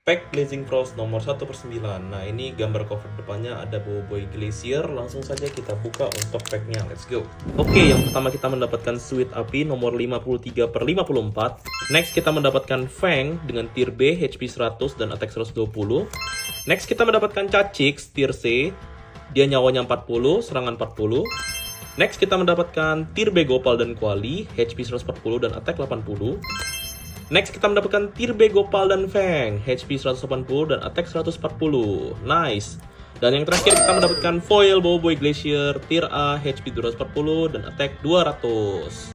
Pack Blazing Frost nomor 1/9. Nah, ini gambar cover depannya ada Boboiboy Glacier. Langsung saja kita buka untuk packnya. Let's go. Oke, yang pertama kita mendapatkan Sweet Api nomor 53/54. Next kita mendapatkan Fang dengan tier B, HP 100 dan attack 120. Next kita mendapatkan Cacix tier C. Dia nyawanya 40, serangan 40. Next kita mendapatkan tier B Gopal dan Kuali, HP 140 dan attack 80. Next kita mendapatkan tier B Gopal dan Fang, HP 180 dan attack 140. Nice. Dan yang terakhir kita mendapatkan foil Boboiboy Glacier tier A, HP 240 dan attack 200.